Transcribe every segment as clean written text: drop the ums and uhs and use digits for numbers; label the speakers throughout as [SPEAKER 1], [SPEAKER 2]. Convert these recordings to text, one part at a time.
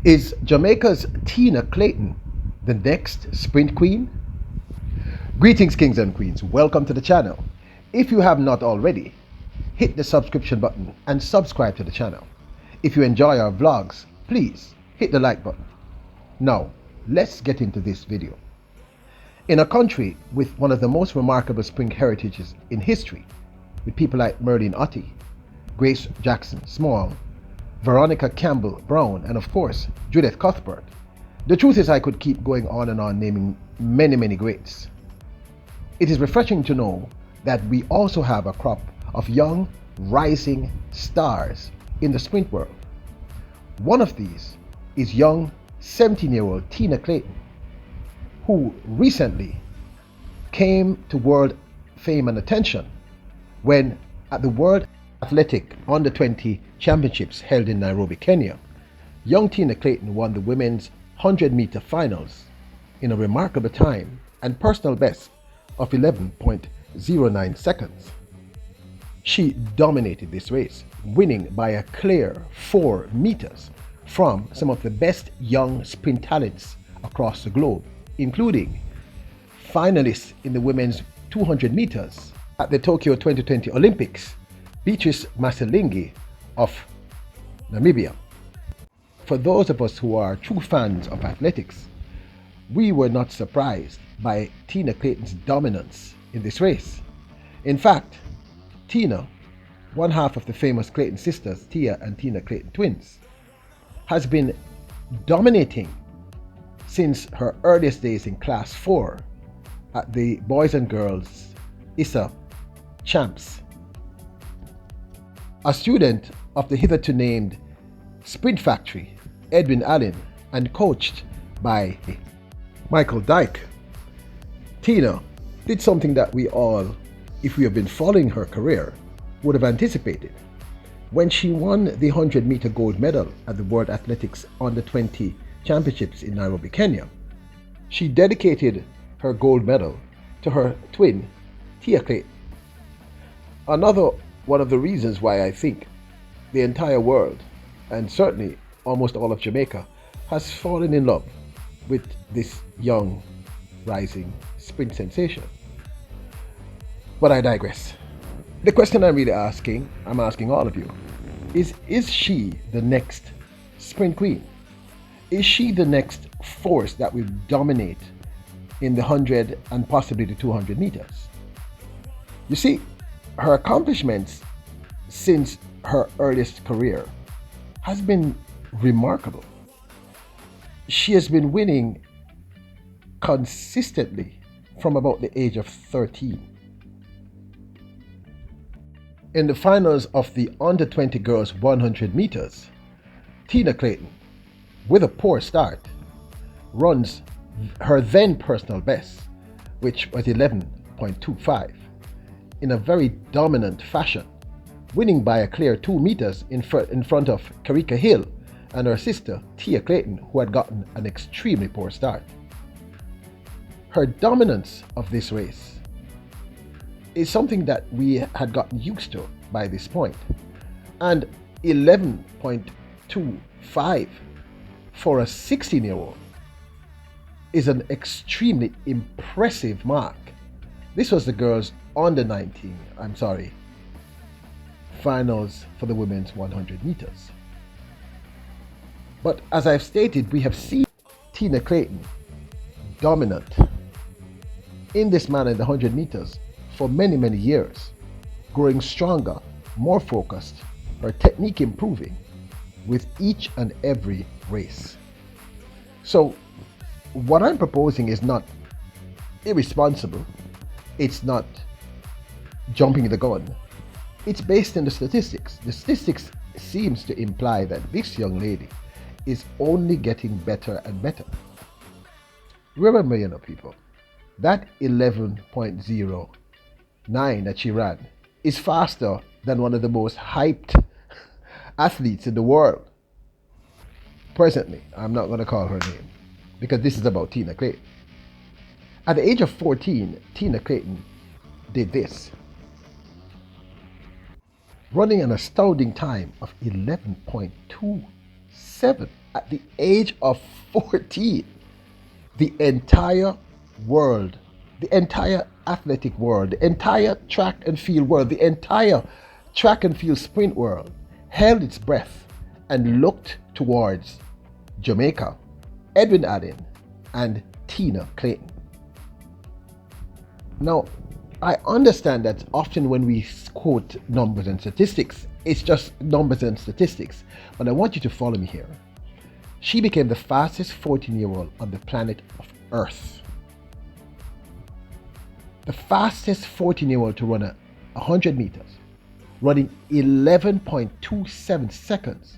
[SPEAKER 1] Is Jamaica's Tina Clayton the next sprint queen? Greetings, kings and queens. Welcome to the channel. If you have not already, hit the subscription button and subscribe to the channel. If you enjoy our vlogs, please hit the like button. Now, let's get into this video. In a country with one of the most remarkable spring heritages in history, with people like Merlin Ottey, Grace Jackson Small, Veronica Campbell Brown, and of course, Judith Cuthbert, the truth is I could keep going on and on naming many greats. It is refreshing to know that we also have a crop of young, rising stars in the sprint world. One of these is young 17-year-old Tina Clayton, who recently came to world fame and attention when at the World Athletic Under-20 Championships held in Nairobi, Kenya, young Tina Clayton won the women's 100-meter finals in a remarkable time and personal best of 11.09 seconds. She dominated this race, winning by a clear 4 meters from some of the best young sprint talents across the globe, including finalists in the women's 200 meters at the Tokyo 2020 Olympics, Beatrice Masilingi of Namibia. For those of us who are true fans of athletics, we were not surprised by Tina Clayton's dominance in this race. In fact, Tina, one half of the famous Clayton sisters, Tia and Tina Clayton twins, has been dominating since her earliest days in Class 4 at the Boys and Girls ISA Champs. A student of the hitherto named Sprint Factory, Edwin Allen, and coached by Michael Dyke, Tina did something that we all, if we have been following her career, would have anticipated. When she won the 100-meter gold medal at the World Athletics Under-20 Championships in Nairobi, Kenya, she dedicated her gold medal to her twin, Tia Clayton. Another one of the reasons why I think the entire world, and certainly almost all of Jamaica, has fallen in love with this young, rising sprint sensation. But I digress. The question I'm asking all of you, is she the next sprint queen? Is she the next force that will dominate in the 100 and possibly the 200 meters? You see, her accomplishments since her earliest career has been remarkable. She has been winning consistently from about the age of 13. In the finals of the Under-20 girls 100 meters, Tina Clayton, with a poor start, runs her then personal best, which was 11.25, in a very dominant fashion, winning by a clear 2 meters in front of Karika Hill and her sister Tia Clayton, who had gotten an extremely poor start. Her dominance of this race is something that we had gotten used to by this point, and 11.25 for a 16-year-old is an extremely impressive mark. This was the girls under-19, finals for the women's 100 meters. But as I've stated, we have seen Tina Clayton dominant in this manner in the 100 meters for many years, growing stronger, more focused, her technique improving with each and every race. So what I'm proposing is not irresponsible, it's not jumping the gun, it's based on the statistics. The statistics seems to imply that this young lady is only getting better and better. Remember, people, that 11.09 that she ran is faster than one of the most hyped athletes in the world. Presently, I'm not going to call her name because this is about Tina Clayton. At the age of 14, Tina Clayton did this, running an astounding time of 11.27 At the age of 14, the entire world, the entire athletic world, the entire track and field world, the entire track and field sprint world held its breath and looked towards Jamaica, Edwin Allen, and Tina Clayton. Now, I understand that often when we quote numbers and statistics, it's just numbers and statistics, but I want you to follow me here. She became the fastest 14-year-old on the planet of Earth. The fastest 14-year-old to run 100 meters, running 11.27 seconds,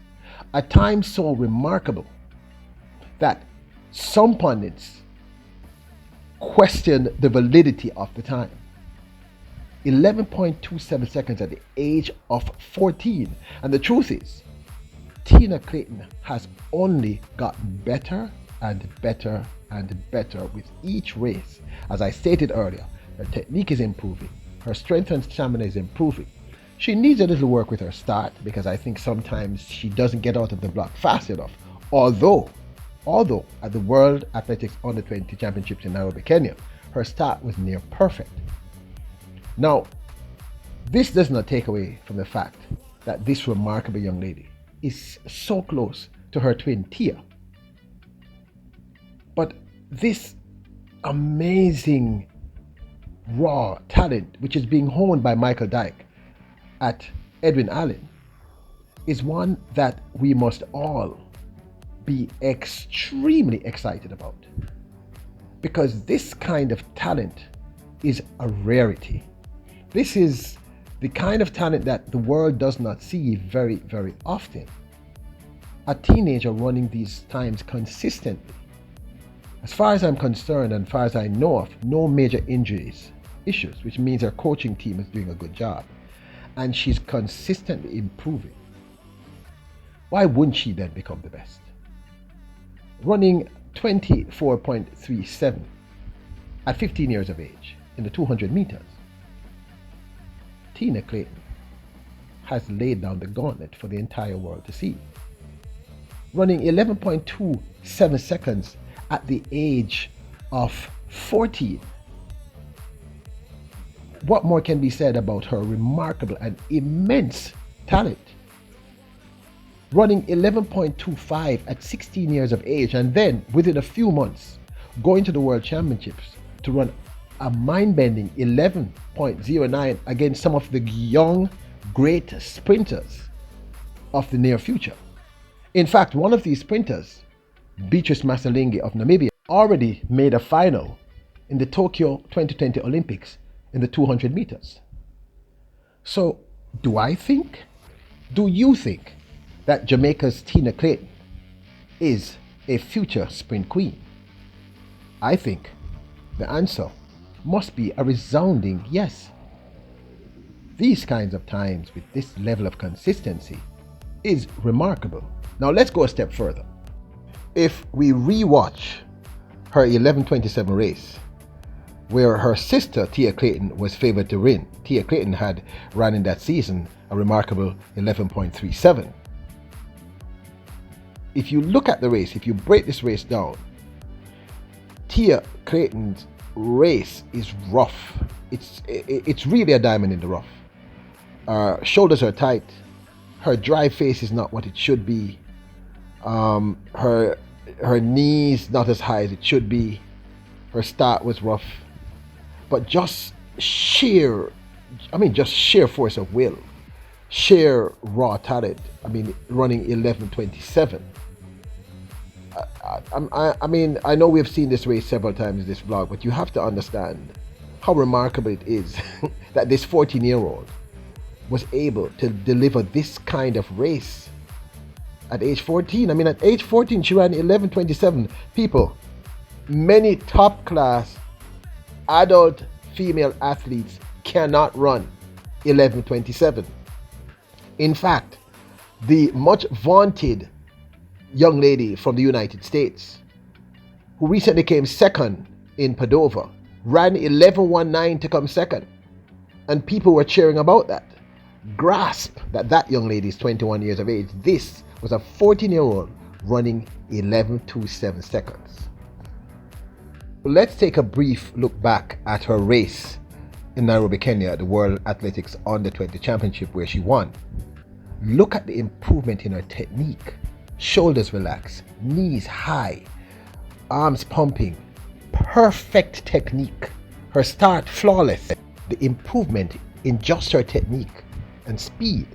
[SPEAKER 1] a time so remarkable that some pundits questioned the validity of the time. 11.27 seconds at the age of 14. And the truth is, Tina Clayton has only gotten better and better and better with each race. As I stated earlier, her technique is improving, her strength and stamina is improving. She needs a little work with her start because I think sometimes she doesn't get out of the block fast enough. Although at the World Athletics Under 20 Championships in Nairobi, Kenya, her start was near perfect. Now, this does not take away from the fact that this remarkable young lady is so close to her twin Tia. But this amazing raw talent, which is being honed by Michael Dyke at Edwin Allen, is one that we must all be extremely excited about, because this kind of talent is a rarity. This is the kind of talent that the world does not see very, very often. A teenager running these times consistently. As far as I'm concerned, and as far as I know of, no major issues, which means her coaching team is doing a good job. And she's consistently improving. Why wouldn't she then become the best? Running 24.37 at 15 years of age in the 200 meters, Tina Clayton has laid down the gauntlet for the entire world to see. Running 11.27 seconds at the age of 14. What more can be said about her remarkable and immense talent? Running 11.25 at 16 years of age, and then within a few months going to the World Championships to run a mind-bending 11.09 against some of the young, great sprinters of the near future. In fact, one of these sprinters, Beatrice Masalingi of Namibia, already made a final in the Tokyo 2020 Olympics in the 200 meters. So, do you think that Jamaica's Tina Clayton is a future sprint queen? I think the answer must be a resounding yes. These kinds of times with this level of consistency is remarkable. Now let's go a step further. If we rewatch her 11:27 race, where her sister Tia Clayton was favored to win, Tia Clayton had run in that season a remarkable 11.37. If you look at the race, if you break this race down, Tia Clayton's race is rough. It's really a diamond in the rough. Shoulders are tight. Her drive face is not what it should be. Her knees not as high as it should be. Her start was rough. But just sheer force of will, sheer raw talent. Running 11:27. I know we've seen this race several times in this vlog, but you have to understand how remarkable it is that this 14-year-old was able to deliver this kind of race at age 14. At age 14, she ran 11:27. People, many top-class adult female athletes cannot run 11:27. In fact, the much vaunted young lady from the United States, who recently came second in Padova, ran 11:19 to come second. And people were cheering about that. Grasp that young lady is 21 years of age. This was a 14-year-old running 11:27 seconds. Let's take a brief look back at her race in Nairobi, Kenya at the World Athletics Under 20 Championship where she won. Look at the improvement in her technique. Shoulders relaxed, knees high, arms pumping, perfect technique. Her start flawless. The improvement in just her technique and speed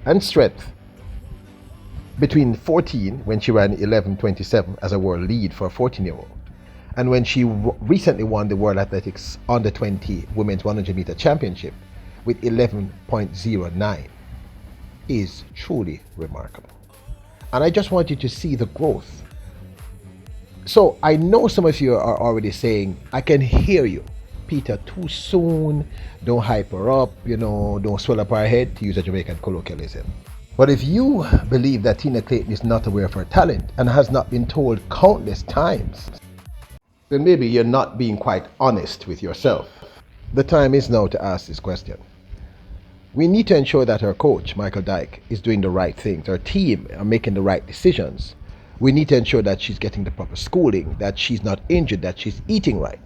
[SPEAKER 1] and strength between 14 when she ran 11:27 as a world lead for a 14-year-old and when she recently won the World Athletics Under 20 Women's 100-meter Championship with 11.09 is truly remarkable. And I just want you to see the growth. So I know some of you are already saying, I can hear you, Peter, too soon, don't hype her up, don't swell up her head, to use a Jamaican colloquialism. But if you believe that Tina Clayton is not aware of her talent and has not been told countless times, then maybe you're not being quite honest with yourself. The time is now to ask this question. We need to ensure that her coach, Michael Dyke, is doing the right things. Her team are making the right decisions. We need to ensure that she's getting the proper schooling, that she's not injured, that she's eating right.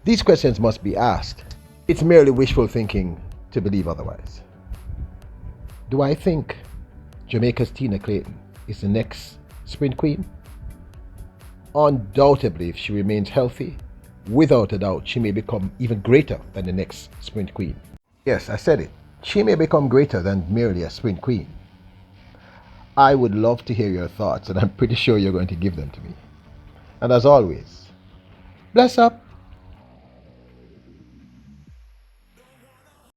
[SPEAKER 1] These questions must be asked. It's merely wishful thinking to believe otherwise. Do I think Jamaica's Tina Clayton is the next sprint queen? Undoubtedly, if she remains healthy, without a doubt, she may become even greater than the next sprint queen. Yes, I said it. She may become greater than merely a sprint queen. I would love to hear your thoughts, and I'm pretty sure you're going to give them to me. And as always, bless up.